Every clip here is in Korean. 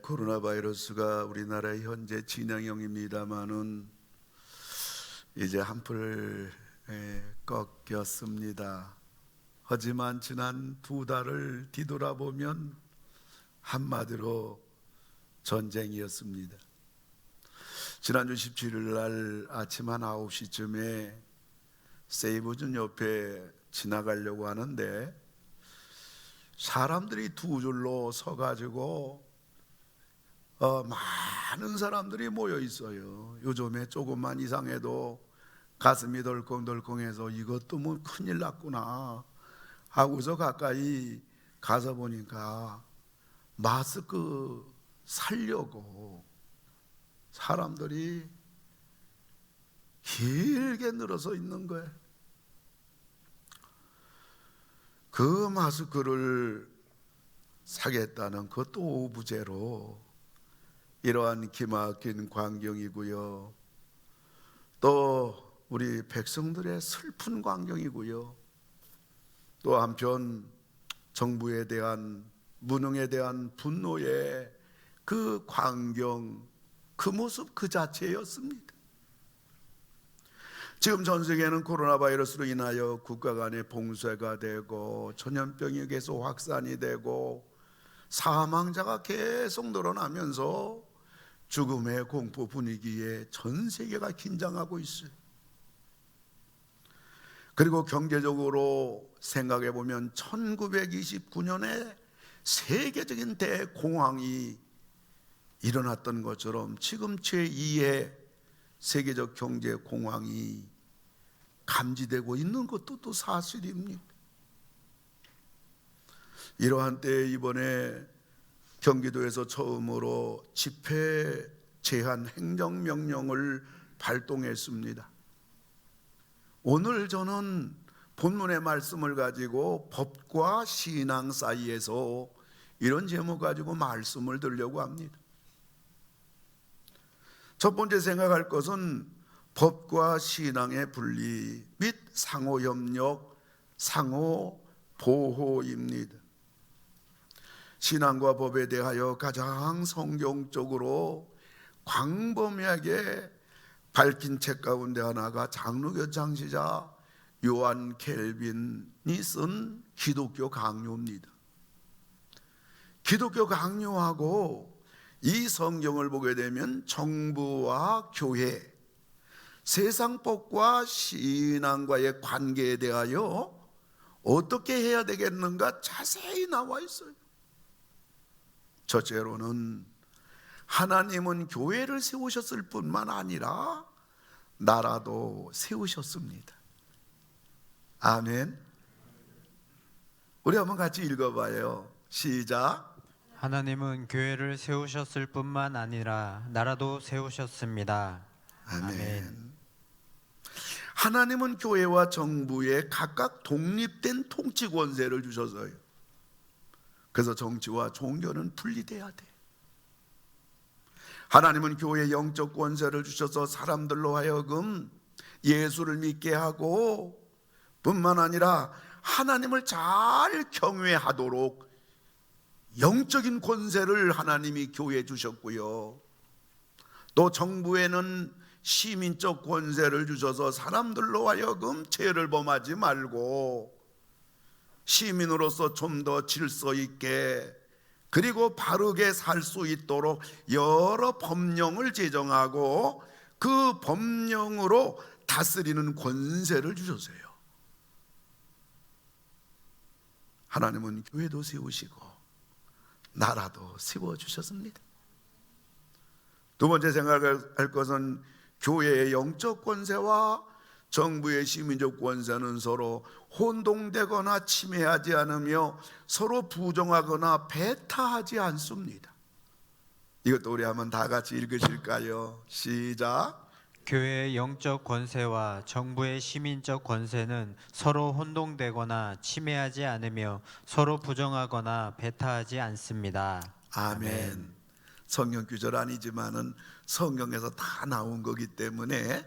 코로나 바이러스가 우리나라의 현재 진행형입니다마는 이제 한풀 꺾였습니다. 하지만 지난 2달을 뒤돌아보면 한마디로 전쟁이었습니다. 지난주 17일 날 아침 한 9시쯤에 세이브준 옆에 지나가려고 하는데 사람들이 두 줄로 서가지고 많은 사람들이 모여 있어요. 요즘에 조금만 이상해도 가슴이 덜컹덜컹해서 이것도 뭐 큰일 났구나 하고서 가까이 가서 보니까 마스크 살려고 사람들이 길게 늘어서 있는 거예요. 그 마스크를 사겠다는 그것도 오부제로 이러한 기막힌 광경이고요. 또 우리 백성들의 슬픈 광경이고요. 또 한편 정부에 대한 무능에 대한 분노의 그 광경, 그 모습 그 자체였습니다. 지금 전 세계는 코로나 바이러스로 인하여 국가 간의 봉쇄가 되고 전염병이 계속 확산이 되고 사망자가 계속 늘어나면서 죽음의 공포 분위기에 전 세계가 긴장하고 있어요. 그리고 경제적으로 생각해 보면 1929년에 세계적인 대공황이 일어났던 것처럼 지금 제2의 세계적 경제 공황이 감지되고 있는 것도 또 사실입니다. 이러한 때에 이번에 경기도에서 처음으로 집회 제한 행정명령을 발동했습니다. 오늘 저는 본문의 말씀을 가지고 법과 신앙 사이에서 이런 제목 가지고 말씀을 드리려고 합니다. 첫 번째 생각할 것은 법과 신앙의 분리 및 상호협력, 상호보호입니다. 신앙과 법에 대하여 가장 성경적으로 광범위하게 밝힌 책 가운데 하나가 장로교 창시자 요한 켈빈이 쓴 기독교 강요입니다. 기독교 강요하고 이 성경을 보게 되면 정부와 교회, 세상법과 신앙과의 관계에 대하여 어떻게 해야 되겠는가 자세히 나와 있어요. 첫째로는 하나님은 교회를 세우셨을 뿐만 아니라 나라도 세우셨습니다. 아멘. 우리 한번 같이 읽어봐요. 시작. 하나님은 교회를 세우셨을 뿐만 아니라 나라도 세우셨습니다. 아멘. 하나님은 교회와 정부에 각각 독립된 통치 권세를 주셔서요. 그래서 정치와 종교는 분리돼야 돼. 하나님은 교회에 영적 권세를 주셔서 사람들로 하여금 예수를 믿게 하고 뿐만 아니라 하나님을 잘 경외하도록 영적인 권세를 하나님이 교회에 주셨고요. 또 정부에는 시민적 권세를 주셔서 사람들로 하여금 죄를 범하지 말고 시민으로서 좀 더 질서 있게 그리고 바르게 살 수 있도록 여러 법령을 제정하고 그 법령으로 다스리는 권세를 주셨어요. 하나님은 교회도 세우시고 나라도 세워주셨습니다. 두 번째 생각할 것은 교회의 영적 권세와 정부의 시민적 권세는 서로 혼동되거나 침해하지 않으며 서로 부정하거나 배타하지 않습니다. 이것도 우리 한번 다 같이 읽으실까요? 시작. 교회의 영적 권세와 정부의 시민적 권세는 서로 혼동되거나 침해하지 않으며 서로 부정하거나 배타하지 않습니다. 아멘. 성경 구절 아니지만은 성경에서 다 나온 거기 때문에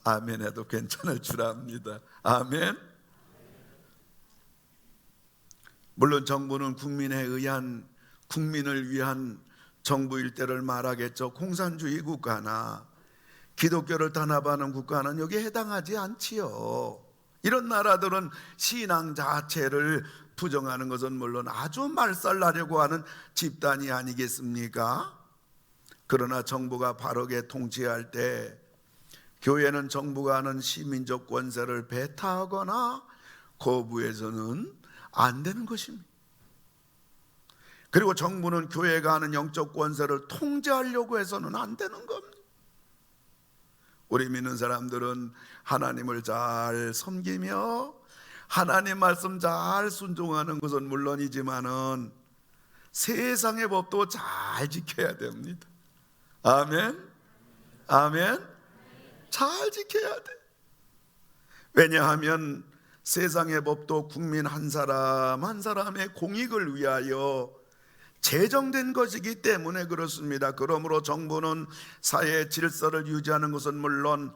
아멘 해도 괜찮을 줄 압니다. 아멘. 물론 정부는 국민을 위한 정부일 때를 말하겠죠. 공산주의 국가나 기독교를 탄압하는 국가는 여기에 해당하지 않지요. 이런 나라들은 신앙 자체를 부정하는 것은 물론 아주 말살나려고 하는 집단이 아니겠습니까? 그러나 정부가 바르게 통치할 때 교회는 정부가 하는 시민적 권세를 배타하거나 거부해서는 안 되는 것입니다. 그리고 정부는 교회가 하는 영적 권세를 통제하려고 해서는 안 되는 겁니다. 우리 믿는 사람들은 하나님을 잘 섬기며 하나님 말씀 잘 순종하는 것은 물론이지만은 세상의 법도 잘 지켜야 됩니다. 아멘. 아멘. 잘 지켜야 돼. 왜냐하면 세상의 법도 국민 한 사람 한 사람의 공익을 위하여 제정된 것이기 때문에 그렇습니다. 그러므로 정부는 사회의 질서를 유지하는 것은 물론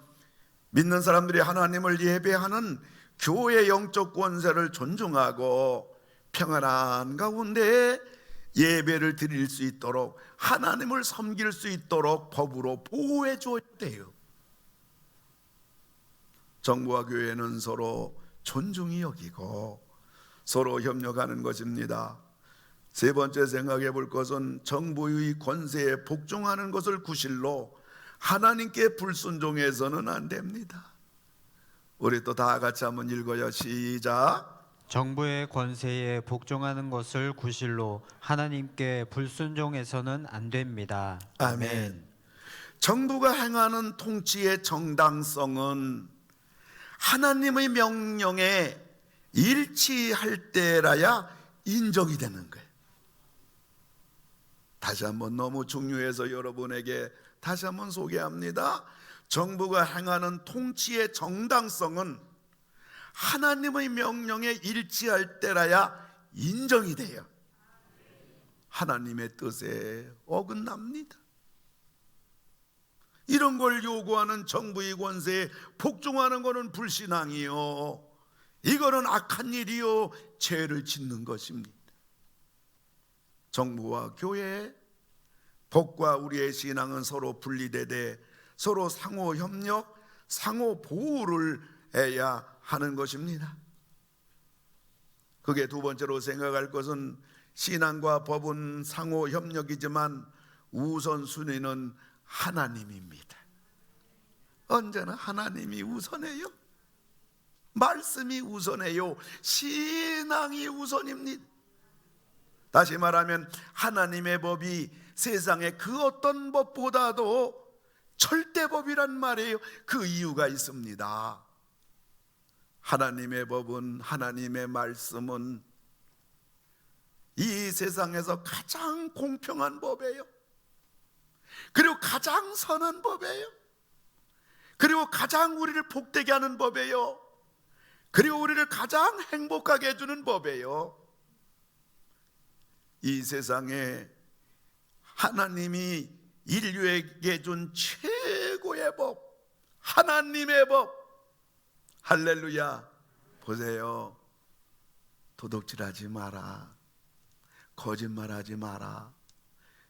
믿는 사람들이 하나님을 예배하는 교회의 영적 권세를 존중하고 평안한 가운데 예배를 드릴 수 있도록 하나님을 섬길 수 있도록 법으로 보호해 줘야 돼요. 정부와 교회는 서로 존중이 여기고 서로 협력하는 것입니다. 세 번째 생각해 볼 것은 정부의 권세에 복종하는 것을 구실로 하나님께 불순종해서는 안 됩니다. 우리 또 다 같이 한번 읽어요. 시작. 정부의 권세에 복종하는 것을 구실로 하나님께 불순종해서는 안 됩니다. 아멘. 정부가 행하는 통치의 정당성은 하나님의 명령에 일치할 때라야 인정이 되는 거예요. 다시 한번 너무 중요해서 여러분에게 다시 한번 소개합니다. 정부가 행하는 통치의 정당성은 하나님의 명령에 일치할 때라야 인정이 돼요. 하나님의 뜻에 어긋납니다. 이런 걸 요구하는 정부의 권세에 복종하는 것은 불신앙이요, 이거는 악한 일이요, 죄를 짓는 것입니다. 정부와 교회, 법과 우리의 신앙은 서로 분리되되 서로 상호 협력, 상호 보호를 해야 하는 것입니다. 그게 두 번째로 생각할 것은 신앙과 법은 상호 협력이지만 우선순위는 하나님입니다. 언제나 하나님이 우선해요. 말씀이 우선해요. 신앙이 우선입니다. 다시 말하면 하나님의 법이 세상의 그 어떤 법보다도 절대법이란 말이에요. 그 이유가 있습니다. 하나님의 법은, 하나님의 말씀은 이 세상에서 가장 공평한 법이에요. 그리고 가장 선한 법이에요. 그리고 가장 우리를 복되게 하는 법이에요. 그리고 우리를 가장 행복하게 해주는 법이에요. 이 세상에 하나님이 인류에게 준 최고의 법, 하나님의 법. 할렐루야. 보세요. 도둑질하지 마라, 거짓말하지 마라,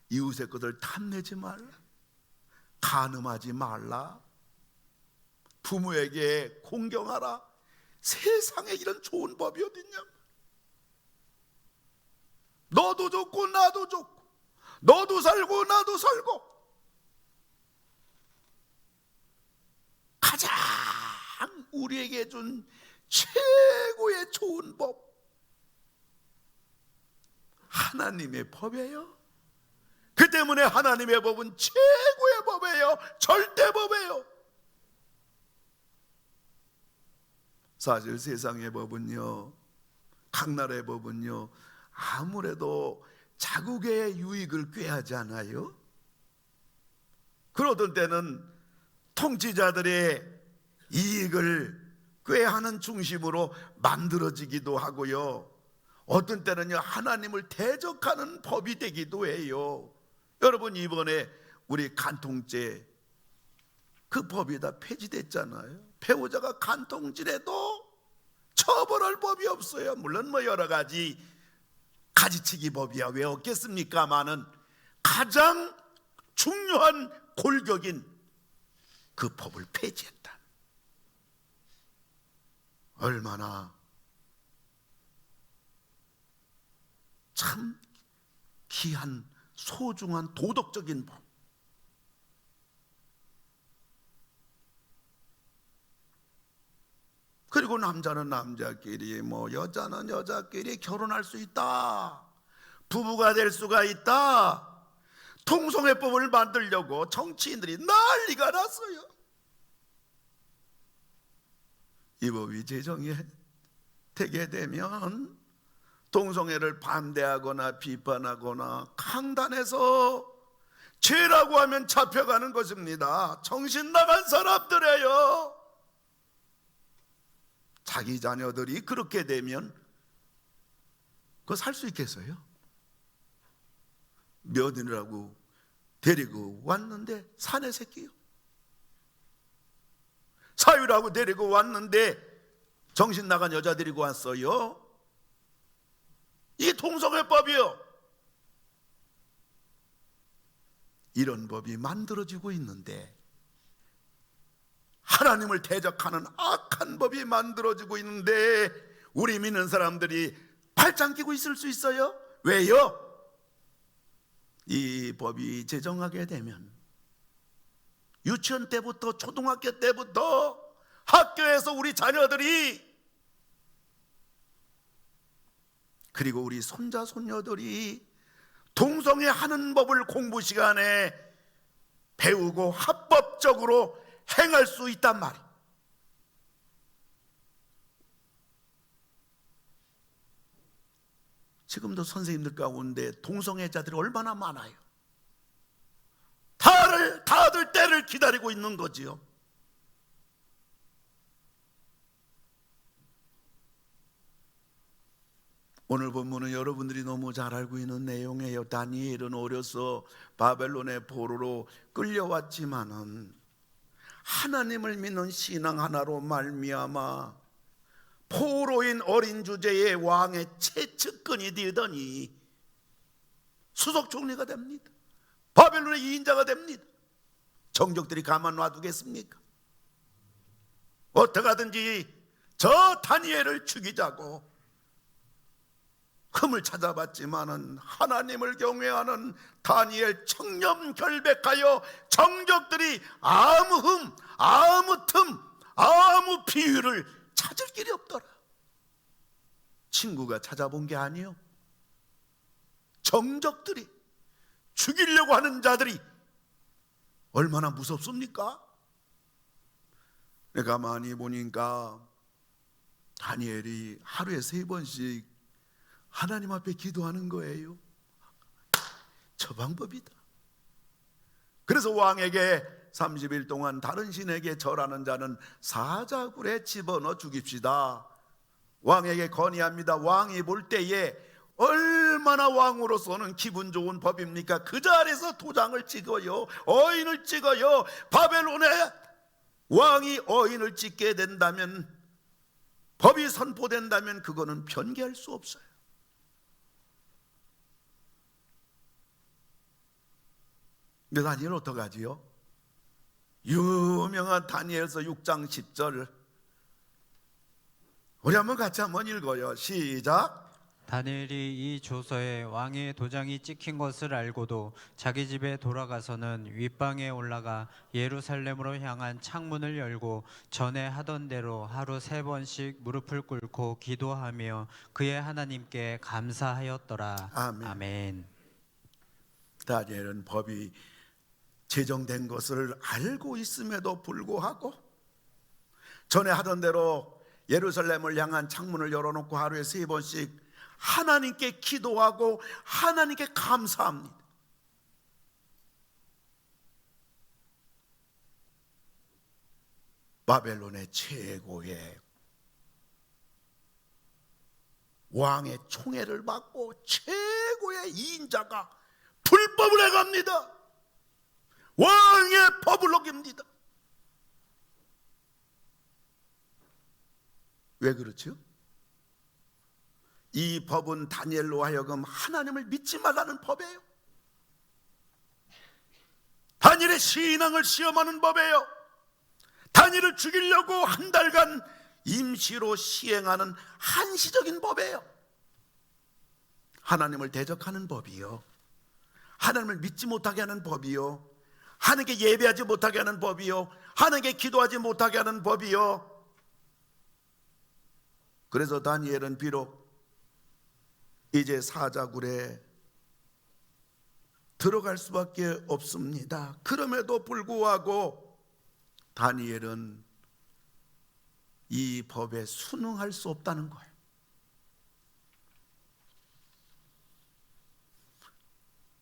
이웃의 것을 탐내지 말라, 간음하지 말라, 부모에게 공경하라. 세상에 이런 좋은 법이 어딨냐. 너도 좋고 나도 좋고, 너도 살고 나도 살고, 가장 우리에게 준 최고의 좋은 법, 하나님의 법이에요. 그 때문에 하나님의 법은 최고의 법이에요. 절대법이에요. 사실 세상의 법은요, 각 나라의 법은요, 아무래도 자국의 유익을 꾀하지 않아요? 그러던 때는 통치자들의 이익을 꾀하는 중심으로 만들어지기도 하고요, 어떤 때는요 하나님을 대적하는 법이 되기도 해요. 여러분, 이번에 우리 간통죄 그 법이 다 폐지됐잖아요. 배우자가 간통질해도 처벌할 법이 없어요. 물론 뭐 여러 가지 가지치기 법이야 왜 없겠습니까마는 가장 중요한 골격인 그 법을 폐지했다. 얼마나 참 귀한 소중한 도덕적인 법. 그리고 남자는 남자끼리 여자는 여자끼리 결혼할 수 있다, 부부가 될 수가 있다, 통성애법을 만들려고 정치인들이 난리가 났어요. 이 법이 제정이 되게 되면 동성애를 반대하거나 비판하거나 강단해서 죄라고 하면 잡혀가는 것입니다. 정신 나간 사람들이에요. 자기 자녀들이 그렇게 되면 그거 살 수 있겠어요? 며느리라고 데리고 왔는데 사내 새끼요. 사위라고 데리고 왔는데 정신 나간 여자 데리고 왔어요. 이 동성애법이요. 이런 법이 만들어지고 있는데, 하나님을 대적하는 악한 법이 만들어지고 있는데 우리 믿는 사람들이 발짱 끼고 있을 수 있어요? 왜요? 이 법이 제정하게 되면 유치원 때부터 초등학교 때부터 학교에서 우리 자녀들이 그리고 우리 손자 손녀들이 동성애 하는 법을 공부 시간에 배우고 합법적으로 행할 수 있단 말이에요. 지금도 선생님들 가운데 동성애자들이 얼마나 많아요. 다들 때를 기다리고 있는 거지요. 오늘 본문은 여러분들이 너무 잘 알고 있는 내용이에요. 다니엘은 어려서 바벨론의 포로로 끌려왔지만은 하나님을 믿는 신앙 하나로 말미암아 포로인 어린 주제의 왕의 최측근이 되더니 수석 총리가 됩니다. 바벨론의 2인자가 됩니다. 정적들이 가만 놔두겠습니까? 어떻게 하든지 저 다니엘을 죽이자고 흠을 찾아봤지만은 하나님을 경외하는 다니엘 청렴 결백하여 정적들이 아무 흠, 아무 틈, 아무 비유를 찾을 길이 없더라. 친구가 찾아본 게 아니요, 정적들이, 죽이려고 하는 자들이 얼마나 무섭습니까? 내가 가만히 보니까 다니엘이 하루에 3번씩 하나님 앞에 기도하는 거예요. 저 방법이다. 그래서 왕에게 30일 동안 다른 신에게 절하는 자는 사자굴에 집어넣어 죽입시다. 왕에게 건의합니다. 왕이 볼 때에 얼마나 왕으로서는 기분 좋은 법입니까? 그 자리에서 도장을 찍어요, 어인을 찍어요. 바벨론에 왕이 어인을 찍게 된다면, 법이 선포된다면 그거는 변개할 수 없어요. 근데 다니엘 어떡하지요? 유명한 다니엘서 6장 10절 우리 같이 한번 읽어요. 시작. 다니엘이 이 조서에 왕의 도장이 찍힌 것을 알고도 자기 집에 돌아가서는 윗방에 올라가 예루살렘으로 향한 창문을 열고 전에 하던 대로 하루 3번씩 무릎을 꿇고 기도하며 그의 하나님께 감사하였더라. 아멘. 아멘. 다니엘은 법이 제정된 것을 알고 있음에도 불구하고 전에 하던 대로 예루살렘을 향한 창문을 열어놓고 하루에 3번씩 하나님께 기도하고 하나님께 감사합니다. 바벨론의 최고의 왕의 총애를 받고 최고의 2인자가 불법을 해갑니다. 왕의 법을 어깁니다. 왜 그렇죠? 이 법은 다니엘로 하여금 하나님을 믿지 말라는 법이에요. 다니엘의 신앙을 시험하는 법이에요. 다니엘을 죽이려고 한 달간 임시로 시행하는 한시적인 법이에요. 하나님을 대적하는 법이요, 하나님을 믿지 못하게 하는 법이요, 하나님께 예배하지 못하게 하는 법이요, 하나님께 기도하지 못하게 하는 법이요. 그래서 다니엘은 비록 이제 사자굴에 들어갈 수밖에 없습니다. 그럼에도 불구하고 다니엘은 이 법에 순응할 수 없다는 거예요.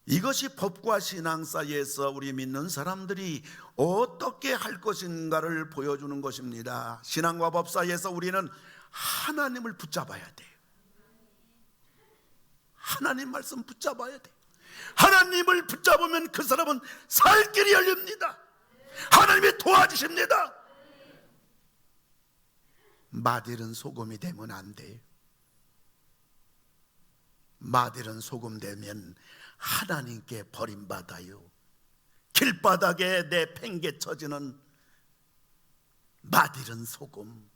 이것이 법과 신앙 사이에서 우리 믿는 사람들이 어떻게 할 것인가를 보여주는 것입니다. 신앙과 법 사이에서 우리는 하나님을 붙잡아야 돼요. 하나님 말씀 붙잡아야 돼요. 하나님을 붙잡으면 그 사람은 살 길이 열립니다. 하나님이 도와주십니다. 마딜은 소금이 되면 안 돼요. 마딜은 소금 되면 하나님께 버림받아요. 길바닥에 내팽개쳐지는 마딜은 소금,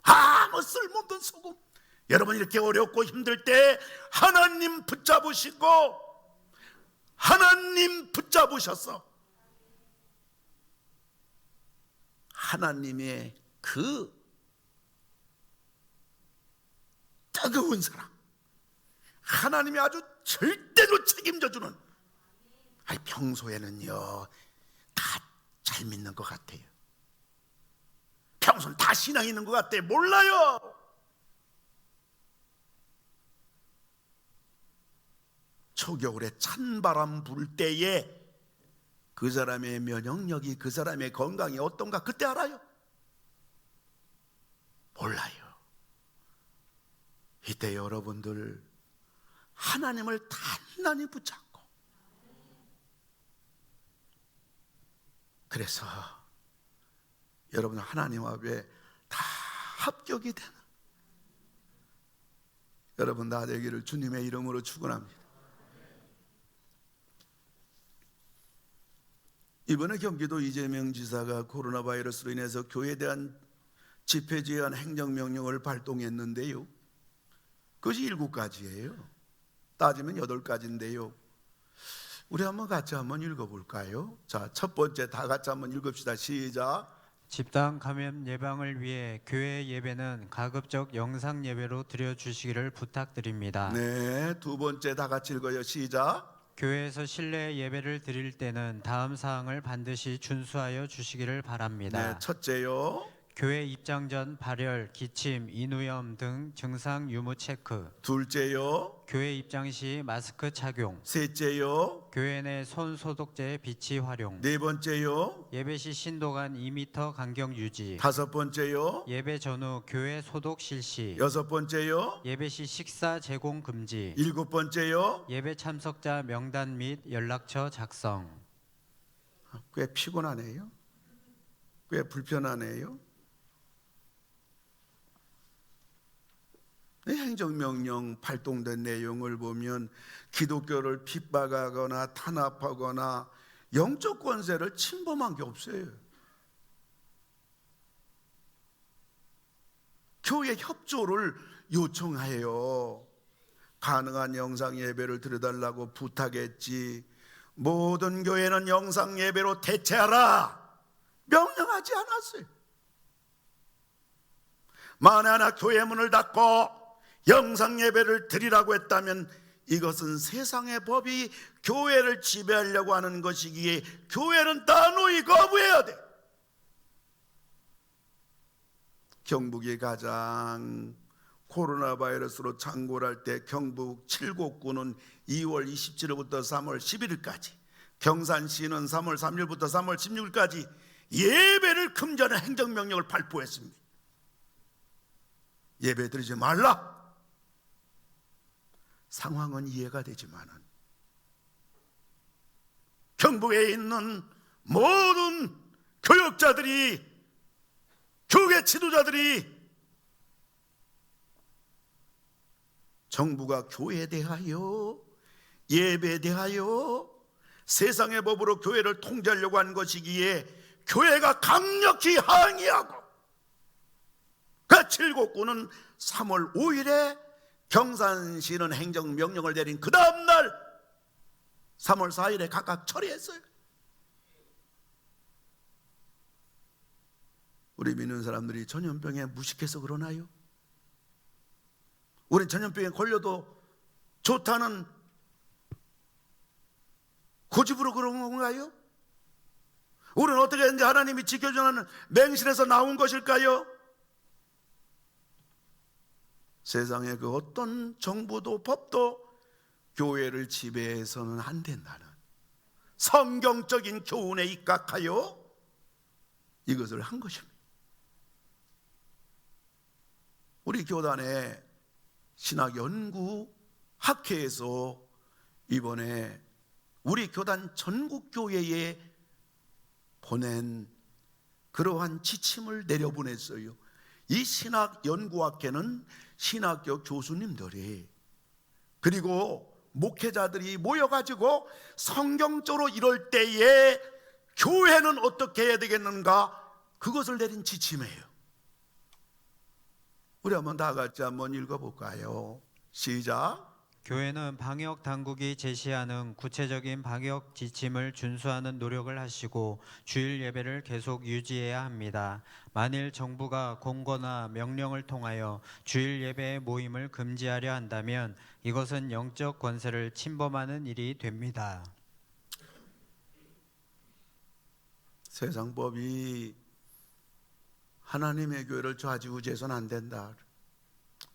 아무 쓸모없는 소금. 여러분, 이렇게 어렵고 힘들 때 하나님 붙잡으시고, 하나님 붙잡으셔서 하나님의 그 뜨거운 사랑, 하나님이 아주 절대로 책임져주는, 평소에는요 다 잘 믿는 것 같아요. 평소는 다 신앙 있는 것 같아요. 몰라요. 초겨울에 찬바람 불 때에 그 사람의 면역력이, 그 사람의 건강이 어떤가 그때 알아요? 몰라요. 이때 여러분들 하나님을 단단히 붙잡고, 그래서 여러분 하나님 앞에 다 합격이 되는 여러분 다 되기를 주님의 이름으로 축원합니다. 이번에 경기도 이재명 지사가 코로나 바이러스로 인해서 교회에 대한 집회 제한 행정명령을 발동했는데요, 그것이 7가지예요. 따지면 8가지인데요. 우리 한번 같이 한번 읽어볼까요? 자, 첫 번째 다 같이 한번 읽읍시다. 시작. 집단 감염 예방을 위해 교회 예배는 가급적 영상 예배로 드려주시기를 부탁드립니다. 네, 두 번째 다 같이 읽어요. 시작. 교회에서 실내 예배를 드릴 때는 다음 사항을 반드시 준수하여 주시기를 바랍니다. 네, 첫째요. 교회 입장 전 발열, 기침, 인후염 등 증상 유무 체크. 둘째요. 교회 입장 시 마스크 착용. 셋째요. 교회 내 손 소독제 비치 활용. 네 번째요. 예배 시 신도 간 2m 간격 유지. 다섯 번째요. 예배 전후 교회 소독 실시. 여섯 번째요. 예배 시 식사 제공 금지. 일곱 번째요. 예배 참석자 명단 및 연락처 작성. 꽤 피곤하네요. 꽤 불편하네요. 행정명령 발동된 내용을 보면 기독교를 핍박하거나 탄압하거나 영적 권세를 침범한 게 없어요. 교회 협조를 요청해요. 가능한 영상 예배를 드려달라고 부탁했지, 모든 교회는 영상 예배로 대체하라 명령하지 않았어요. 만에 하나 교회 문을 닫고 영상 예배를 드리라고 했다면 이것은 세상의 법이 교회를 지배하려고 하는 것이기에 교회는 단호히 거부해야 돼. 경북이 가장 코로나 바이러스로 창궐할 때 경북 7곳구는 2월 27일부터 3월 11일까지, 경산시는 3월 3일부터 3월 16일까지 예배를 금지하는 행정명령을 발표했습니다. 예배 드리지 말라. 상황은 이해가 되지만은 경북에 있는 모든 교역자들이, 교계 지도자들이 정부가 교회에 대하여, 예배에 대하여 세상의 법으로 교회를 통제하려고 한 것이기에 교회가 강력히 항의하고, 그 7곡구는 3월 5일에 경산시는 행정명령을 내린 그 다음날 3월 4일에 각각 처리했어요. 우리 믿는 사람들이 전염병에 무식해서 그러나요? 우린 전염병에 걸려도 좋다는 고집으로 그런 건가요? 우리는 어떻게 했는지 하나님이 지켜주는 맹신에서 나온 것일까요? 세상의 그 어떤 정부도 법도 교회를 지배해서는 안 된다는 성경적인 교훈에 입각하여 이것을 한 것입니다. 우리 교단의 신학연구학회에서 이번에 우리 교단 전국교회에 보낸 그러한 지침을 내려보냈어요. 이 신학연구학회는 신학교 교수님들이 그리고 목회자들이 모여가지고 성경적으로 이럴 때에 교회는 어떻게 해야 되겠는가, 그것을 내린 지침이에요. 우리 한번 다 같이 한번 읽어볼까요? 시작. 교회는 방역 당국이 제시하는 구체적인 방역 지침을 준수하는 노력을 하시고 주일 예배를 계속 유지해야 합니다. 만일 정부가 공고나 명령을 통하여 주일 예배의 모임을 금지하려 한다면 이것은 영적 권세를 침범하는 일이 됩니다. 세상 법이 하나님의 교회를 좌지우지해서는 안 된다.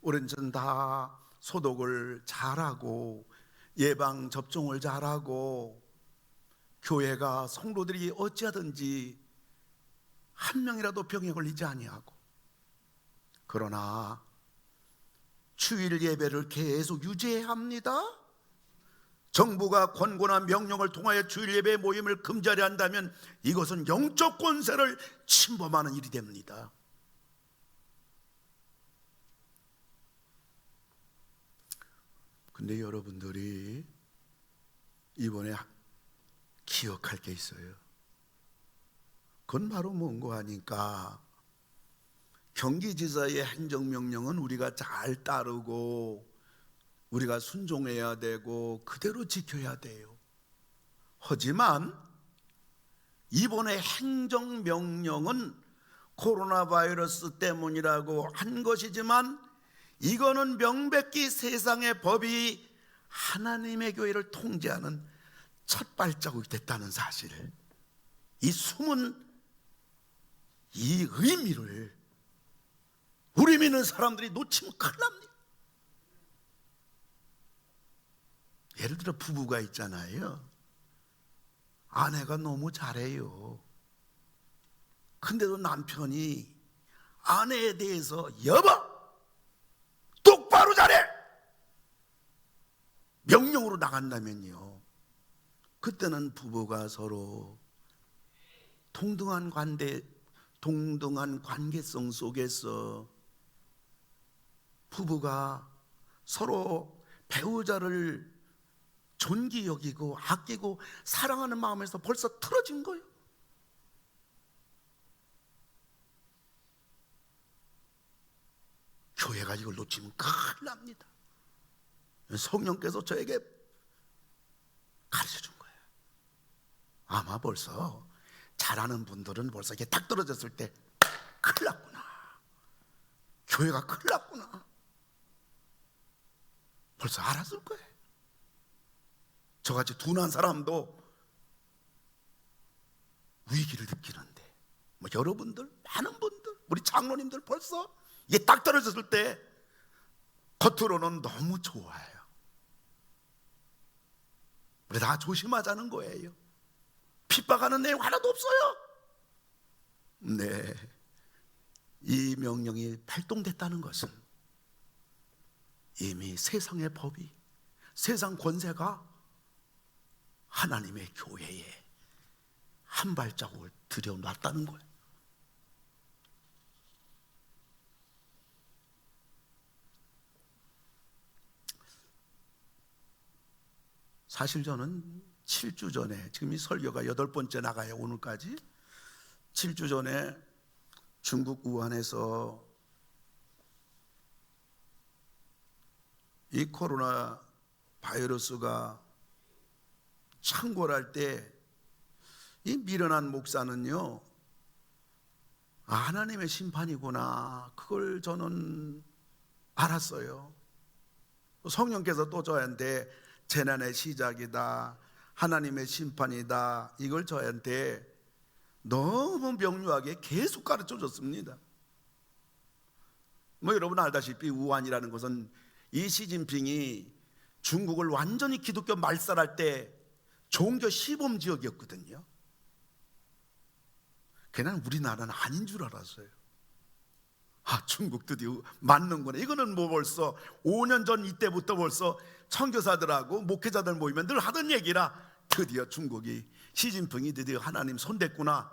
우리는 다 소독을 잘하고 예방 접종을 잘하고 교회가 성도들이 어찌하든지 한 명이라도 병에 걸리지 아니하고, 그러나 주일 예배를 계속 유지해야 합니다. 정부가 권고나 명령을 통하여 주일 예배 모임을 금지하려 한다면 이것은 영적 권세를 침범하는 일이 됩니다. 근데 여러분들이 이번에 기억할 게 있어요. 그건 바로 뭔가 하니까 경기지사의 행정명령은 우리가 잘 따르고 우리가 순종해야 되고 그대로 지켜야 돼요. 하지만 이번에 행정명령은 코로나 바이러스 때문이라고 한 것이지만 이거는 명백히 세상의 법이 하나님의 교회를 통제하는 첫 발자국이 됐다는 사실을, 이 숨은 이 의미를 우리 믿는 사람들이 놓치면 큰일 납니다. 예를 들어 부부가 있잖아요. 아내가 너무 잘해요. 근데도 남편이 아내에 대해서 여보 똑바로 잘해! 명령으로 나간다면요, 그때는 부부가 서로 동등한 관계성 속에서 부부가 서로 배우자를 존귀 여기고 아끼고 사랑하는 마음에서 벌써 틀어진 거예요. 교회가 이걸 놓치면 큰일 납니다. 성령께서 저에게 가르쳐 준 거예요. 아마 벌써 잘하는 분들은 벌써 이게 딱 떨어졌을 때 큰일 났구나, 교회가 큰일 났구나, 벌써 알았을 거예요. 저같이 둔한 사람도 위기를 느끼는데 여러분들, 많은 분들, 우리 장로님들 벌써 이게 딱 떨어졌을 때 겉으로는 너무 좋아요. 우리 다 조심하자는 거예요. 핍박하는 내용 하나도 없어요. 네, 이 명령이 발동됐다는 것은 이미 세상의 법이, 세상 권세가 하나님의 교회에 한 발자국을 들여놨다는 거예요. 사실 저는 7주 전에, 지금 이 설교가 8번째 나가요, 오늘까지. 7주 전에 중국 우한에서 이 코로나 바이러스가 창궐할 때 이 미련한 목사는요, 하나님의 심판이구나, 그걸 저는 알았어요. 성령께서 또 저한테 재난의 시작이다, 하나님의 심판이다, 이걸 저한테 너무 명료하게 계속 가르쳐 줬습니다. 여러분 알다시피 우한이라는 것은 이 시진핑이 중국을 완전히 기독교 말살할 때 종교 시범 지역이었거든요. 그냥 우리나라는 아닌 줄 알았어요. 중국 드디어 맞는구나. 이거는 벌써 5년 전 이때부터 벌써 선교사들하고 목회자들 모이면 늘 하던 얘기라, 드디어 중국이, 시진핑이 드디어 하나님 손댔구나.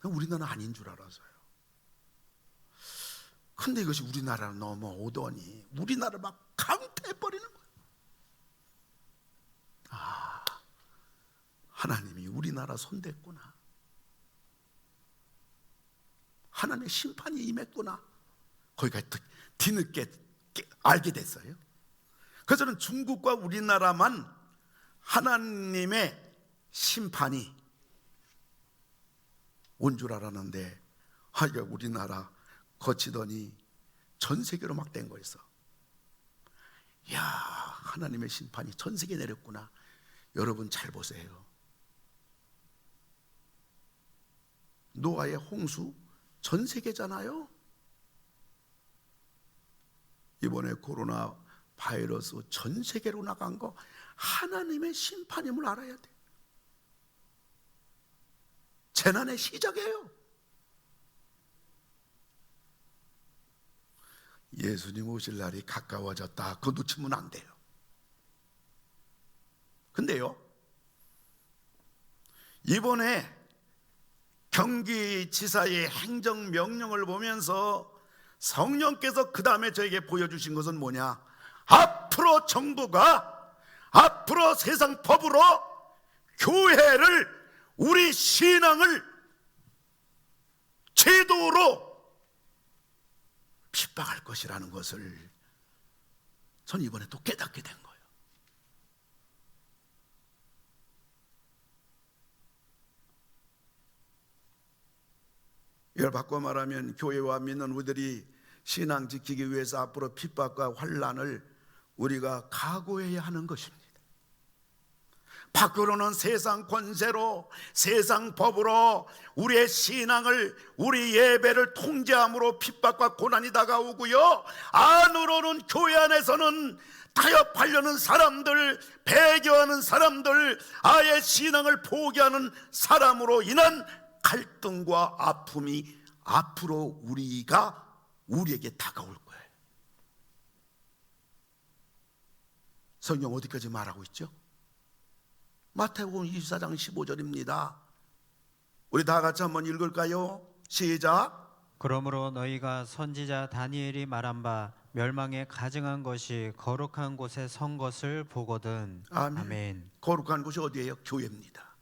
우리나라는 아닌 줄 알았어요. 근데 이것이 우리나라로 넘어오더니 우리나라를 막 강퇴해버리는 거예요. 하나님이 우리나라 손댔구나, 하나님의 심판이 임했구나, 거기까지 뒤늦게 알게 됐어요. 그래서 저는 중국과 우리나라만 하나님의 심판이 온 줄 알았는데, 이게 우리나라 거치더니 전 세계로 막 된 거였어. 이야, 하나님의 심판이 전 세계에 내렸구나. 여러분 잘 보세요. 노아의 홍수 전 세계잖아요. 이번에 코로나 바이러스 전 세계로 나간 거 하나님의 심판임을 알아야 돼. 재난의 시작이에요. 예수님 오실 날이 가까워졌다, 그거 놓치면 안 돼요. 근데요, 이번에 경기지사의 행정명령을 보면서 성령께서 그 다음에 저에게 보여주신 것은 뭐냐, 앞으로 정부가, 앞으로 세상 법으로 교회를, 우리 신앙을 제도로 핍박할 것이라는 것을 전 이번에 또 깨닫게 된 거예요. 이걸 바꿔 말하면 교회와 믿는 우리들이 신앙 지키기 위해서 앞으로 핍박과 환난을 우리가 각오해야 하는 것입니다. 밖으로는 세상 권세로, 세상 법으로 우리의 신앙을, 우리 예배를 통제함으로 핍박과 고난이 다가오고요, 안으로는 교회 안에서는 타협하려는 사람들, 배교하는 사람들, 아예 신앙을 포기하는 사람으로 인한 갈등과 아픔이 앞으로 우리에게 다가올 거예요. 성경 어디까지 말하고 있죠? 마태복음 24장 15절입니다. 우리 다 같이 한번 읽을까요? 시작. 그러므로 너희가 선지자 다니엘이 말한 바 멸망에 가증한 것이 거룩한 곳에 선 것을 보거든. 아멘. 거룩한 곳이 어디예요? 교회입니다.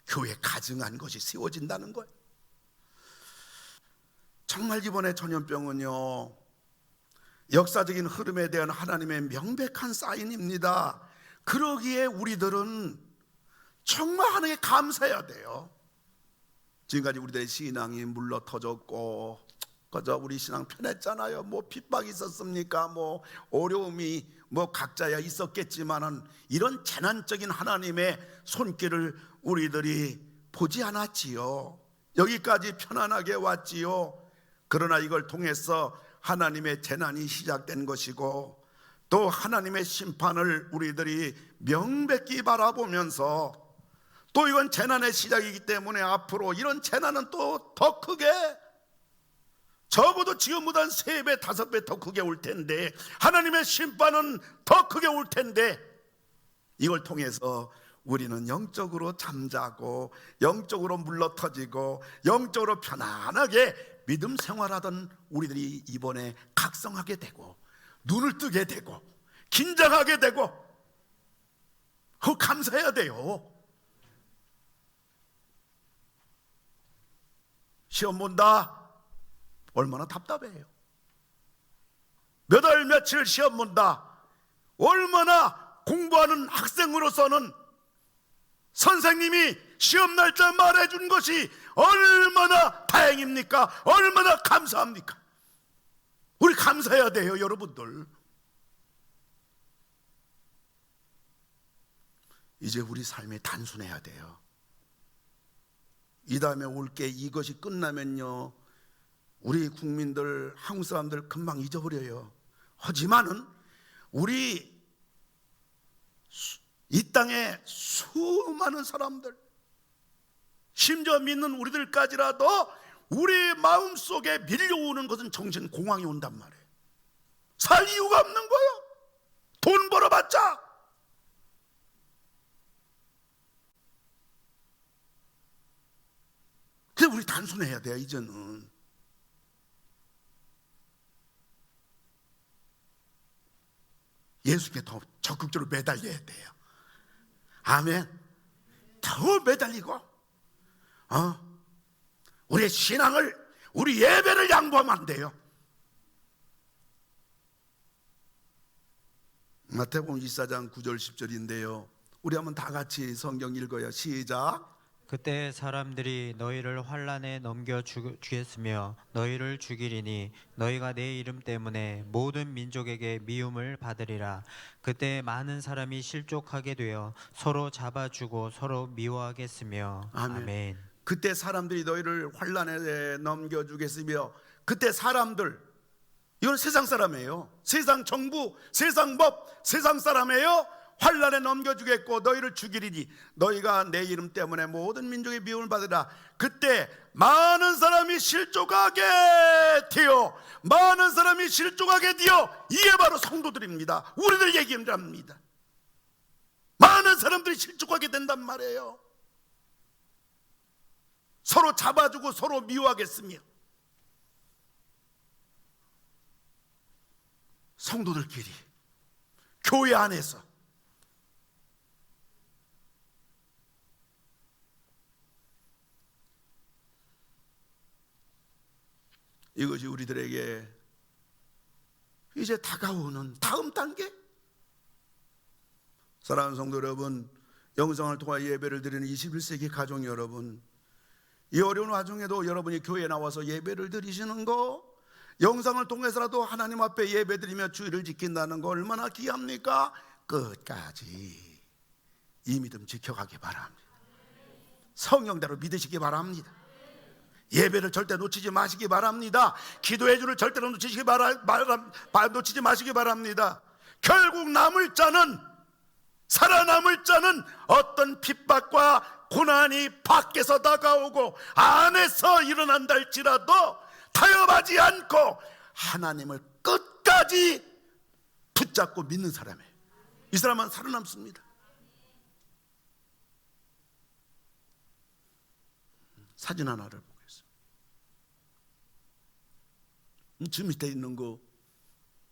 교회 가증한 것이 세워진다는 거예요. 정말 이번에 전염병은요, 역사적인 흐름에 대한 하나님의 명백한 사인입니다. 그러기에 우리들은 정말 하나님께 감사해야 돼요. 지금까지 우리들의 신앙이 물러터졌고, 그저 우리 신앙 편했잖아요. 핍박이 있었습니까? 어려움이 각자야 있었겠지만은 이런 재난적인 하나님의 손길을 우리들이 보지 않았지요. 여기까지 편안하게 왔지요. 그러나 이걸 통해서 하나님의 재난이 시작된 것이고, 또 하나님의 심판을 우리들이 명백히 바라보면서, 또 이건 재난의 시작이기 때문에 앞으로 이런 재난은 또 더 크게, 적어도 지금보다 3배, 5배 더 크게 올 텐데, 하나님의 심판은 더 크게 올 텐데, 이걸 통해서 우리는 영적으로 잠자고, 영적으로 물러터지고, 영적으로 편안하게 믿음 생활하던 우리들이 이번에 각성하게 되고, 눈을 뜨게 되고, 긴장하게 되고 감사해야 돼요. 시험 본다, 얼마나 답답해요. 몇 월 며칠 시험 본다, 얼마나 공부하는 학생으로서는 선생님이 시험 날짜 말해준 것이 얼마나 다행입니까? 얼마나 감사합니까? 우리 감사해야 돼요, 여러분들. 이제 우리 삶이 단순해야 돼요. 이 다음에 올 게 이것이 끝나면요, 우리 국민들, 한국 사람들 금방 잊어버려요. 하지만은 우리 이 땅에 수많은 사람들, 심지어 믿는 우리들까지라도 우리 마음속에 밀려오는 것은 정신공황이 온단 말이에요. 살 이유가 없는 거예요. 돈 벌어봤자. 그래서 우리 단순해야 돼요, 이제는. 예수께 더 적극적으로 매달려야 돼요. 아멘. 더 매달리고 우리의 신앙을, 우리 예배를 양보하면 안 돼요. 마태복음 24장 9절 10절인데요 우리 한번 다 같이 성경 읽어요. 시작. 그때 사람들이 너희를 환난에 넘겨 주겠으며 너희를 죽이리니 너희가 내 이름 때문에 모든 민족에게 미움을 받으리라. 그때 많은 사람이 실족하게 되어 서로 잡아주고 서로 미워하겠으며. 아멘. 아멘. 그때 사람들이 너희를 환난에 넘겨주겠으며, 그때 사람들, 이건 세상 사람이에요. 세상 정부, 세상 법, 세상 사람이에요. 환난에 넘겨주겠고 너희를 죽이리니 너희가 내 이름 때문에 모든 민족의 미움을 받으라. 그때 많은 사람이 실족하게 되어, 많은 사람이 실족하게 되어, 이게 바로 성도들입니다. 우리들 얘기합니다. 많은 사람들이 실족하게 된단 말이에요. 서로 잡아주고 서로 미워하겠으며, 성도들끼리 교회 안에서 이것이 우리들에게 이제 다가오는 다음 단계. 사랑하는 성도 여러분, 영상을 통해 예배를 드리는 21세기 가족 여러분, 이 어려운 와중에도 여러분이 교회에 나와서 예배를 드리시는 거, 영상을 통해서라도 하나님 앞에 예배드리며 주의를 지킨다는 거 얼마나 귀합니까? 끝까지 이 믿음 지켜가기 바랍니다. 성령대로 믿으시기 바랍니다. 예배를 절대 놓치지 마시기 바랍니다. 기도의 줄을 절대로 놓치지 마시기 바랍니다. 결국 남을 자는, 살아남을 자는 어떤 핍박과 고난이 밖에서 다가오고 안에서 일어난다 할지라도 타협하지 않고 하나님을 끝까지 붙잡고 믿는 사람이에요. 이 사람은 살아남습니다. 사진 하나를 보겠습니다. 저 밑에 있는 거,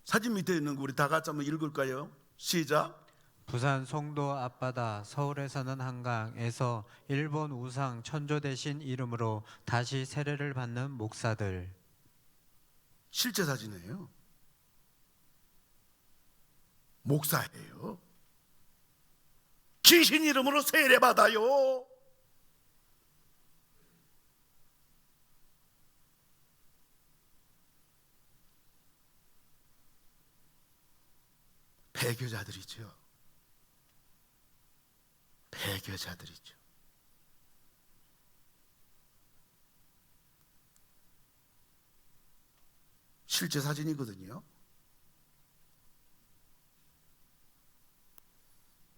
사진 밑에 있는 거 우리 다 같이 한번 읽을까요? 시작. 부산 송도 앞바다 서울에서는 한강에서 일본 우상 천조 대신 이름으로 다시 세례를 받는 목사들. 실제 사진이에요. 목사예요. 귀신 이름으로 세례 받아요. 배교자들이죠. 배교자들이죠. 실제 사진이거든요.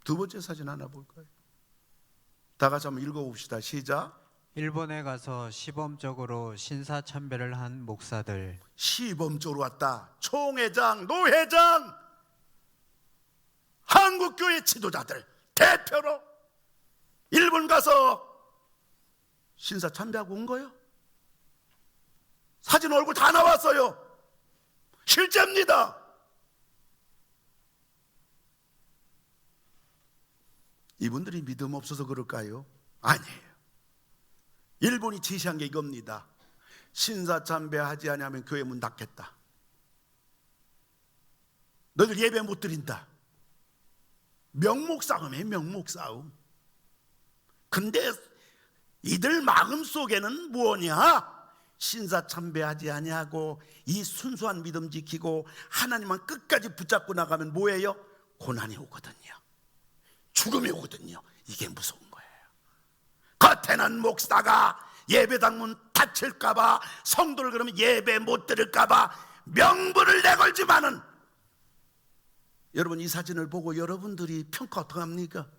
두 번째 사진 하나 볼까요? 다 같이 한번 읽어봅시다. 시작. 일본에 가서 시범적으로 신사참배를 한 목사들. 시범적으로 왔다. 총회장, 노회장, 한국교회 지도자들 대표로 일본 가서 신사 참배하고 온 거예요. 사진 얼굴 다 나왔어요. 실제입니다. 이분들이 믿음 없어서 그럴까요? 아니에요. 일본이 제시한 게 이겁니다. 신사참배하지 아니하면 교회 문 닫겠다. 너희들 예배 못 드린다. 명목 싸움이에요. 명목 싸움. 근데 이들 마음 속에는 뭐냐? 신사참배하지 아니하고 이 순수한 믿음 지키고 하나님만 끝까지 붙잡고 나가면 뭐예요? 고난이 오거든요. 죽음이 오거든요. 이게 무서운 거예요. 겉에는 목사가 예배당 문 닫힐까봐, 성도를 그러면 예배 못 드릴까봐 명분을 내걸지만은, 여러분 이 사진을 보고 여러분들이 평가 어떻게 합니까?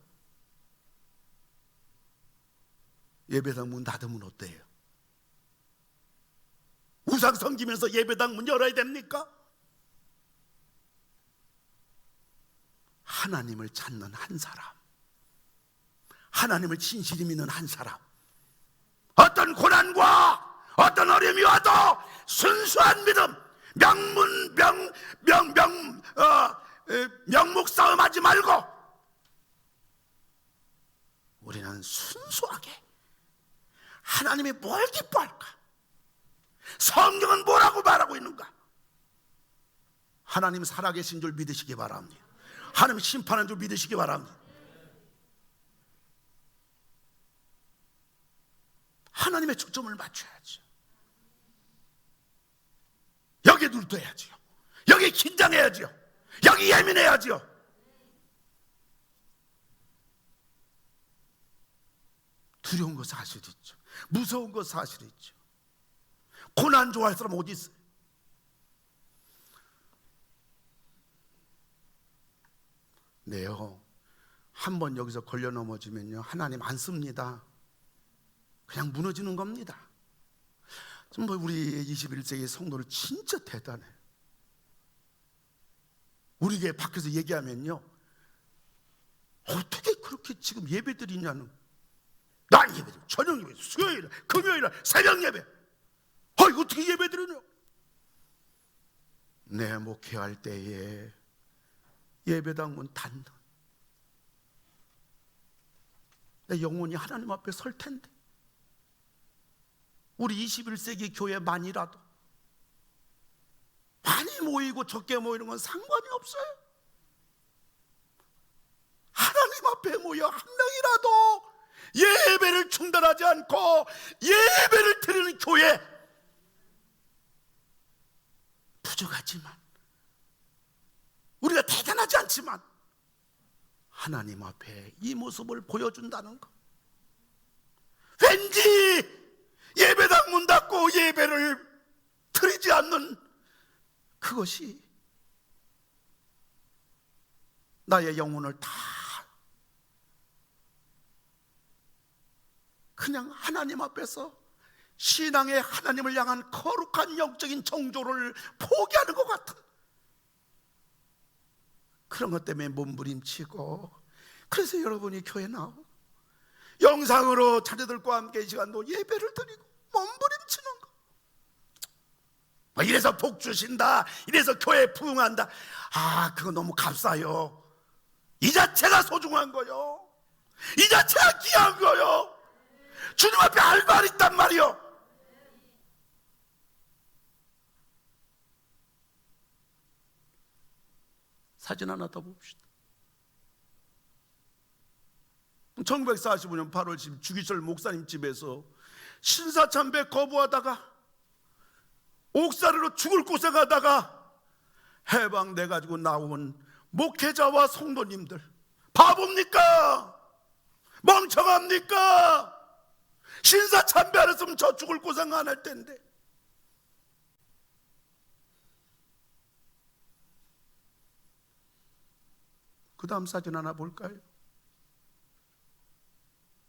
예배당 문 닫으면 어때요? 우상 섬기면서 예배당 문 열어야 됩니까? 하나님을 찾는 한 사람, 하나님을 진실히 믿는 한 사람, 어떤 고난과 어떤 어려움이 와도 순수한 믿음, 명목 싸움하지 말고 우리는 순수하게 하나님이 뭘 기뻐할까? 성경은 뭐라고 말하고 있는가? 하나님 살아계신 줄 믿으시기 바랍니다. 하나님 심판한 줄 믿으시기 바랍니다. 하나님의 초점을 맞춰야죠. 여기에 눈떠야죠. 여기에 긴장해야죠. 여기 예민해야죠. 두려운 거 사실 있죠. 무서운 거 사실 있죠. 고난 좋아할 사람 어디 있어요? 네요. 한번 여기서 걸려 넘어지면요, 하나님 안 씁니다. 그냥 무너지는 겁니다. 정말 우리 21세기 성도를 진짜 대단해. 우리 교회 밖에서 얘기하면요, 어떻게 그렇게 지금 예배 드리냐는, 난 예배 드려, 저녁 예배, 수요일, 금요일, 새벽 예배, 어떻게 예배 드리냐? 내 목회할 때에 예배당 문 닫는, 내 영혼이 하나님 앞에 설 텐데, 우리 21세기 교회만이라도 많이 모이고 적게 모이는 건 상관이 없어요. 하나님 앞에 모여 한 명이라도 예배를 중단하지 않고 예배를 드리는 교회, 부족하지만, 우리가 대단하지 않지만 하나님 앞에 이 모습을 보여준다는 것, 왠지 예배당 문 닫고 예배를 드리지 않는 그것이 나의 영혼을 다 그냥 하나님 앞에서 신앙의 하나님을 향한 거룩한 영적인 정조를 포기하는 것 같은 그런 것 때문에 몸부림치고, 그래서 여러분이 교회 나오고 영상으로 자녀들과 함께 이 시간도 예배를 드리고 몸부림치는 거, 이래서 복 주신다, 이래서 교회 부흥한다, 그거 너무 값싸요. 이 자체가 소중한 거요. 이 자체가 귀한 거요. 주님 앞에 할 말이 있단 말이요. 사진 하나 더 봅시다. 1945년 8월 10일 주기철 목사님 집에서 신사참배 거부하다가 옥살이로 죽을 고생하다가 해방돼가지고 나온 목회자와 성도님들, 바보입니까? 멍청합니까? 신사참배 안 했으면 저 죽을 고생 안 할 텐데. 그 다음 사진 하나 볼까요?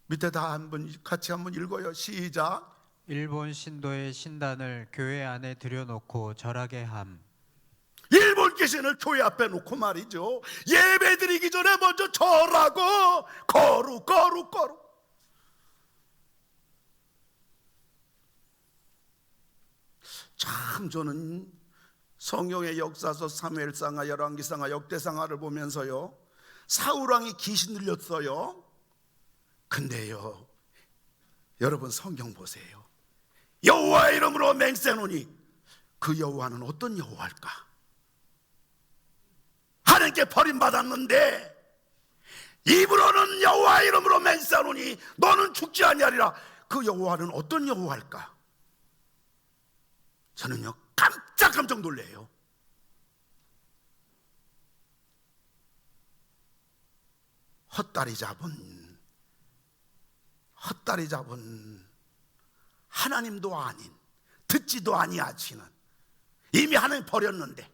밑에 다 같이 한번 읽어요. 시작. 일본 신도의 신단을 교회 안에 들여놓고 절하게 함. 일본 귀신을 교회 앞에 놓고 말이죠, 예배 드리기 전에 먼저 절하고 거룩. 참 저는 성경의 역사서 사무엘상하, 열왕기상하, 역대상하를 보면서요, 사울왕이 귀신 들렸어요. 근데요, 여러분 성경 보세요. 여호와의 이름으로 맹세하노니 그 여호와는 어떤 여호와일까? 하나님께 버림받았는데 입으로는 여호와의 이름으로 맹세하노니 너는 죽지 아니하리라. 그 여호와는 어떤 여호와일까? 저는요 깜짝 놀래요. 헛다리 잡은 하나님도 아닌, 듣지도 아니하시는, 이미 하나님 버렸는데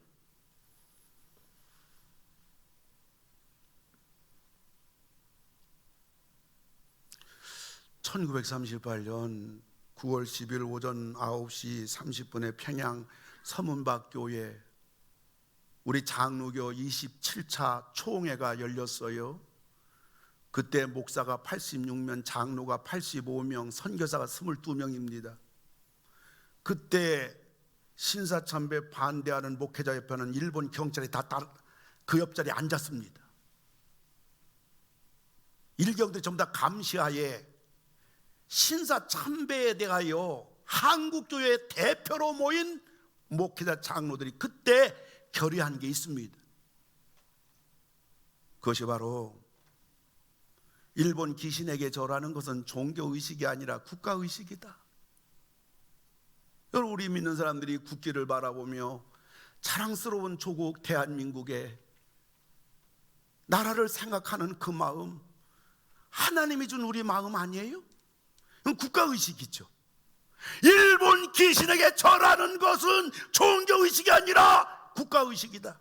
(1938년 9월 10일) 오전 9시 30분에 평양 서문박 교회 우리 장로교 27차 총회가 열렸어요. 그때 목사가 86명, 장로가 85명, 선교사가 22명입니다. 그때 신사참배 반대하는 목회자 옆에는 일본 경찰이 다 그 옆자리에 앉았습니다. 일경들이 전부 다 감시하에 신사참배에 대하여 한국교회 대표로 모인 목회자 장로들이 그때 결의한 게 있습니다. 그것이 바로 일본 귀신에게 절하는 것은 종교의식이 아니라 국가의식이다. 여러분, 우리 믿는 사람들이 국기를 바라보며 자랑스러운 조국 대한민국의 나라를 생각하는 그 마음, 하나님이 준 우리 마음 아니에요? 그건 국가의식이죠. 일본 귀신에게 절하는 것은 종교의식이 아니라 국가의식이다.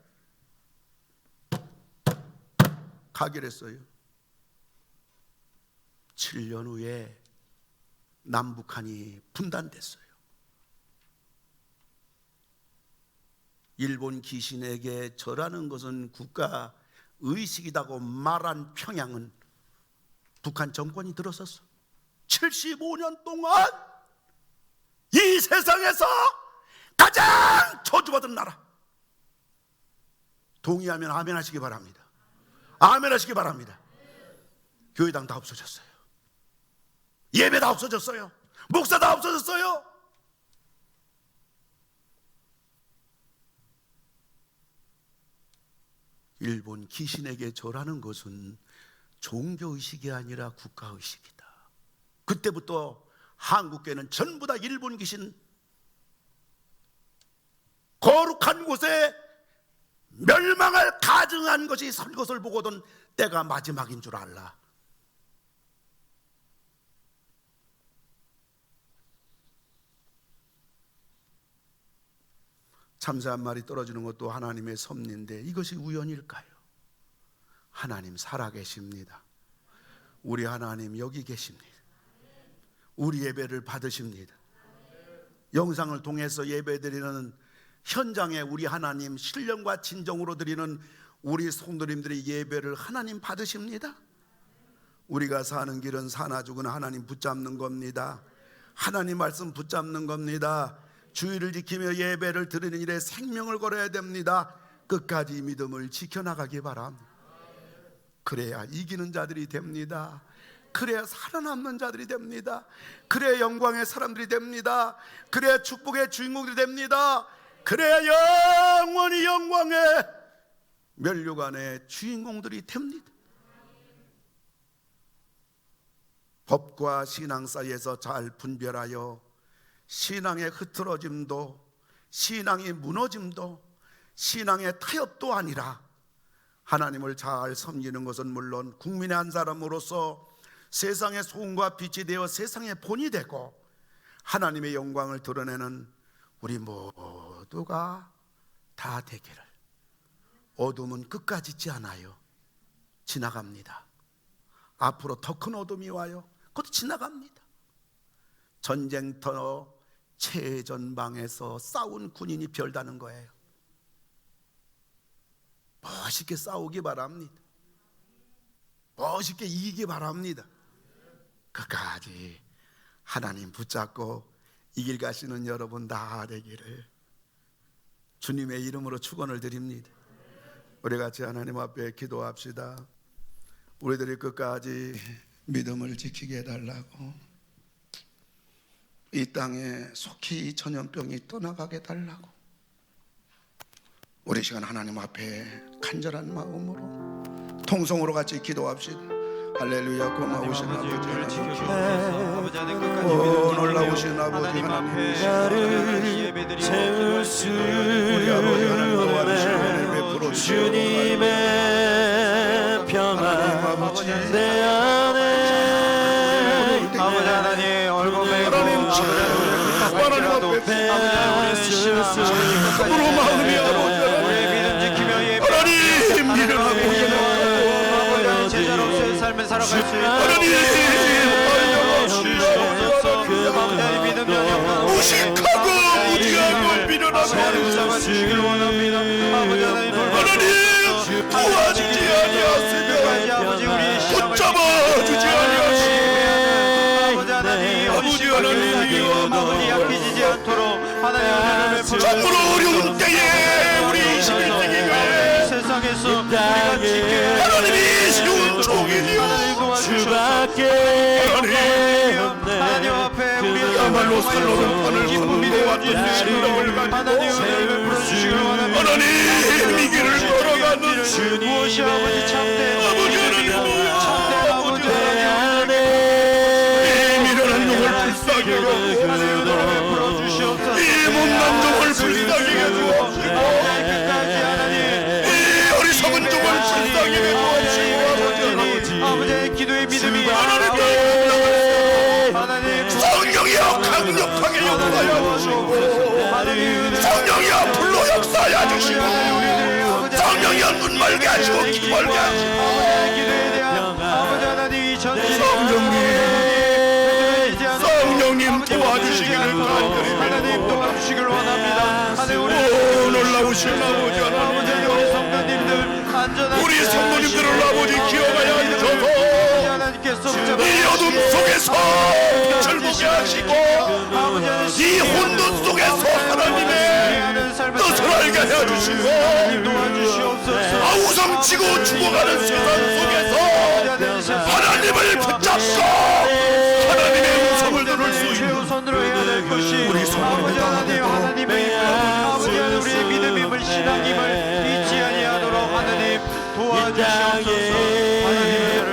가결했어요. 7년 후에 남북한이 분단됐어요. 일본 귀신에게 절하는 것은 국가의식이라고 말한 평양은 북한 정권이 들어섰어. 75년 동안 이 세상에서 가장 저주받은 나라. 동의하면 아멘 하시기 바랍니다. 아멘 하시기 바랍니다. 교회당 다 없어졌어요. 예배 다 없어졌어요. 목사 다 없어졌어요. 일본 귀신에게 절하는 것은 종교의식이 아니라 국가의식이다. 그때부터 한국교회는 전부 다 일본 귀신 거룩한 곳에 멸망을 가증한 것이 설 것을 보고든 때가 마지막인 줄 알라. 참새 한 마리 떨어지는 것도 하나님의 섭리인데 이것이 우연일까요? 하나님 살아계십니다. 우리 하나님 여기 계십니다. 우리 예배를 받으십니다. 영상을 통해서 예배드리는 현장에 우리 하나님 신령과 진정으로 드리는 우리 성도님들의 예배를 하나님 받으십니다. 우리가 사는 길은 사나 죽으나 하나님 붙잡는 겁니다. 하나님 말씀 붙잡는 겁니다. 주의를 지키며 예배를 드리는 일에 생명을 걸어야 됩니다. 끝까지 믿음을 지켜나가기 바랍니다. 그래야 이기는 자들이 됩니다. 그래야 살아남는 자들이 됩니다. 그래야 영광의 사람들이 됩니다. 그래야 축복의 주인공들이 됩니다. 그래야 영원히 영광의 면류관의 주인공들이 됩니다. 법과 신앙 사이에서 잘 분별하여 신앙의 흐트러짐도, 신앙의 무너짐도, 신앙의 타협도 아니라 하나님을 잘 섬기는 것은 물론 국민의 한 사람으로서 세상의 소금과 빛이 되어 세상의 본이 되고 하나님의 영광을 드러내는 우리 모두가 다 되기를. 어둠은 끝까지 있지 않아요. 지나갑니다. 앞으로 더 큰 어둠이 와요. 그것도 지나갑니다. 전쟁터 최전방에서 싸운 군인이 별다는 거예요. 멋있게 싸우기 바랍니다. 멋있게 이기기 바랍니다. 끝까지 하나님 붙잡고 이길 가시는 여러분 다 되기를 주님의 이름으로 축원을 드립니다. 우리 같이 하나님 앞에 기도합시다. 우리들이 끝까지 믿음을 지키게 해달라고, 이 땅에 속히 이 전염병이 떠나가게 해달라고 우리 시간 하나님 앞에 간절한 마음으로 통성으로 같이 기도합시다. 할렐루야. 고마우신 아버지 하나님, 놀라우신 아버지 하나님, 나를 채울 수 우리 아버지 하나님 도와주시고 은혜 베풀어 주시고 주님의 평안 내 안에 아버지 하나님 얼굴에 하나님 하나님 앞에 참으로 마음이 아버지 믿음 지키며 하나님 밀어나고 아버지 제자로서의 삶을 살아갈 수 있도록 하나님 아버지 믿음 영향 무식하고 무지하고 밀어나고 잡아주시길 원합니다. 아버지 하나님 도와주지 아니하시며 아버지 우리의 신앙을 붙잡아주지 아니하시며 아버지 하나님 아버지 하나님이여 아버지 약해지지 않도록 하나님 은혜를 베풀어 참으로 어려운 때에 우리 21세기 교회 세상에서 우리가 지켜야 하나님이 쉬운 종이니요 주밖에 하나님 앞에 그야말로 살로는 판을 기쁨으로 왔던 신령을 가지고 하나님 은혜를 베풀어 주시길 원합니다. 하나님 이 길을 걸어가는 무엇이 아버지 참된 아버지 하나님 아버지 하나님 이 미련한 종을 불쌍히 여기고 이 못난 종을 불쌍히 여기고 끝까지 하나님 이 어리석은 종을 불쌍히 여기고 아버지의 기도의 믿음이 하나님 성령이여 강력하게 역사하여 주시고 성령이여 불로 역사하여 주시고 성령이여 눈 멀게 하시고 귀 멀게 하시고 기도에 대한 아버지 하나님 전진 성령님 도와주시기를 간절히 하나님 도와주시길 원합니다. 하나님 우리 놀라우신 아버지 우리 하나님 성도님들 안전하게 우리 성도님들을 아버지 기억하여 주셔서 하나님께서 이 어둠 속에서 빛을 보게 하시고 이 혼돈 속에서 하나님의 뜻을 알게 해주시고 도와주시옵소서. 아우성치고 죽어가는 세상 속에서 하나님을 붙잡고 하나님의 음성을 들을 수 있는 최우선으로 해야 될 것이 우리 아버지 하나님 하나님의 아버지 하나님 우리의 믿음임을 신앙임을 잊지 아니하도록 하나님 도와주시옵소서. 하나님의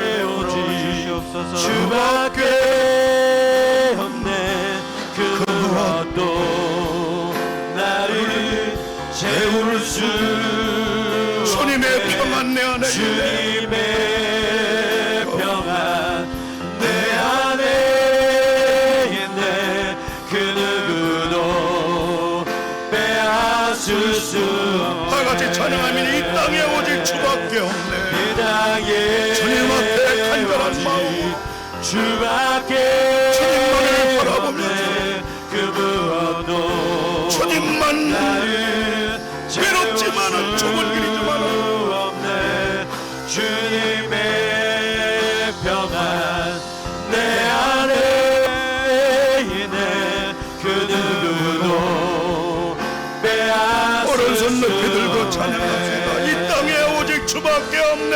주시옵소서. 주밖에 없네 그 무엇도 나를 채울 수 주님의 평안 내 안에 주님의 평안 내 안에 있네 그 누구도 빼앗을 수 다 같이 찬양하면 이 땅에 오직 주밖에 없네. 이 땅에 주님 앞에 간절한 마음 주밖에 주님만을 바라보면서 그 무엇도 주님만 나를 외롭지만은 좁은 길이지만은 없네 주님의 평안 내 안에 있네 그 누구도 빼앗을 오른손 높이 들고 수 찬양합시다. 이 땅에 오직 주밖에 없네.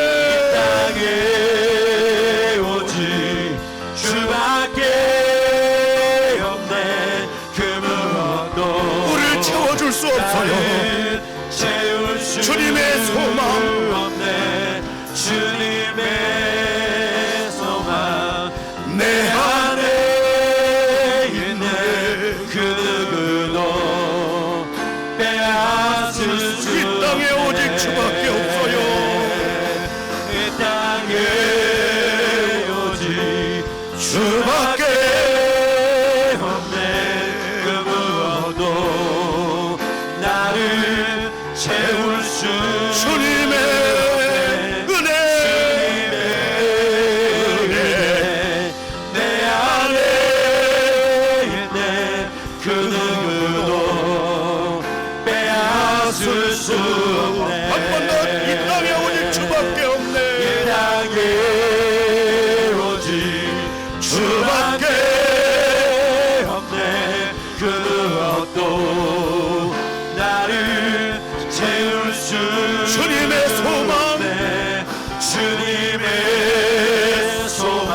땅에 오직 주밖에 없네 그 무엇도 우리를 채워줄 수 없어요. 채울 수 주님의 소망 없네 주님의 소망 내 안에 있네 그 누구도 빼앗을 수 이 땅에 오직 주밖에 없어요. 이 땅에 오직 주밖에 없네 그 무엇도 나를 채울 수 주님의 은혜 내 안에 있네 그 누구도 빼앗을 수 없네 한 번 더 이 땅에 오직 주밖에 없네. 이 땅에 오직 주밖에 없네 그 무엇도 나를 채울 수 주님의 소망 없네 주님의 소망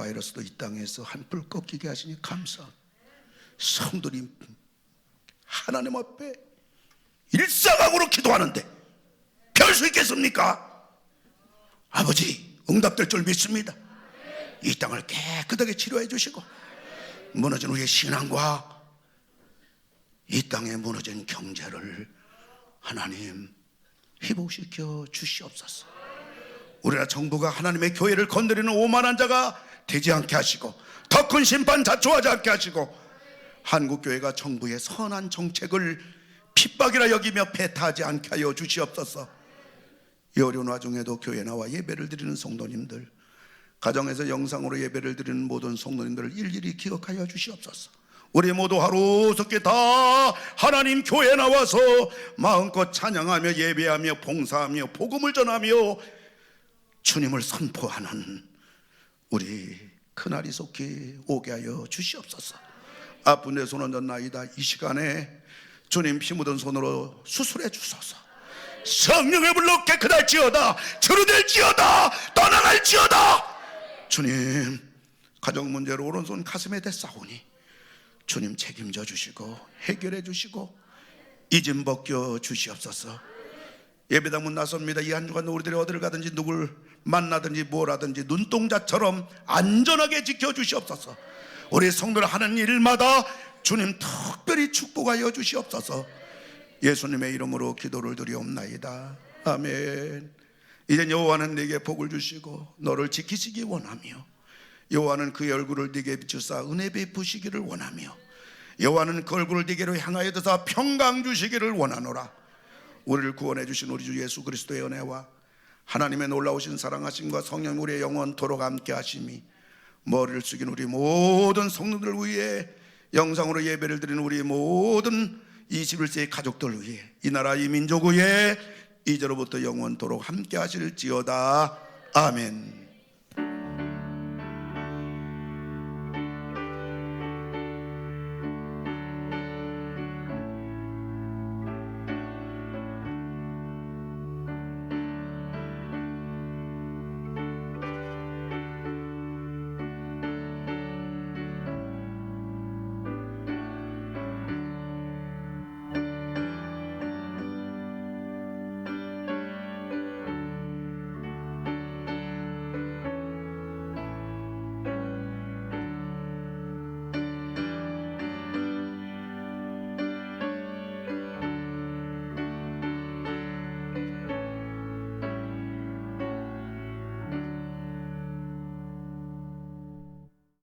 바이러스도 이 땅에서 한풀 꺾이게 하시니 감사합니다. 성들이 하나님 앞에 일사각으로 기도하는데 별 수 있겠습니까? 아버지 응답될 줄 믿습니다. 이 땅을 깨끗하게 치료해 주시고 무너진 우리의 신앙과 이 땅에 무너진 경제를 하나님 회복시켜 주시옵소서. 우리나라 정부가 하나님의 교회를 건드리는 오만한 자가 되지 않게 하시고 더 큰 심판 자초하지 않게 하시고 한국교회가 정부의 선한 정책을 핍박이라 여기며 배타하지 않게 하여 주시옵소서. 이 어려운 와중에도 교회 나와 예배를 드리는 성도님들, 가정에서 영상으로 예배를 드리는 모든 성도님들을 일일이 기억하여 주시옵소서. 우리 모두 하루속히 다 하나님 교회 나와서 마음껏 찬양하며 예배하며 봉사하며 복음을 전하며 주님을 선포하는 우리 그날이 속히 오게 하여 주시옵소서. 아픈 내 손 얹었나이다. 이 시간에 주님 피 묻은 손으로 수술해 주소서. 성령의 불로 깨끗할지어다. 치료될지어다. 떠나갈지어다. 주님 가정 문제로 오른손 가슴에 대싸우니 주님 책임져 주시고 해결해 주시고 잊음 벗겨 주시옵소서. 예배당 문 나섭니다. 이 한 주간 우리들이 어디를 가든지 누굴 만나든지 뭘 하든지 눈동자처럼 안전하게 지켜주시옵소서. 우리 성도를 하는 일마다 주님 특별히 축복하여 주시옵소서. 예수님의 이름으로 기도를 드리옵나이다. 아멘. 이젠 여호와는 네게 복을 주시고 너를 지키시기 원하며 여호와는 그의 얼굴을 네게 비추사 은혜 베푸시기를 원하며 여호와는 그 얼굴을 네게로 향하여 드사 평강 주시기를 원하노라. 우리를 구원해 주신 우리 주 예수 그리스도의 은혜와 하나님의 놀라우신 사랑하심과 성령 우리의 영원토록 함께 하심이 머리를 숙인 우리 모든 성도들 위해 영상으로 예배를 드리는 우리 모든 21세의 가족들 위해 이 나라 이 민족 위해 이제로부터 영원토록 함께 하실지어다. 아멘.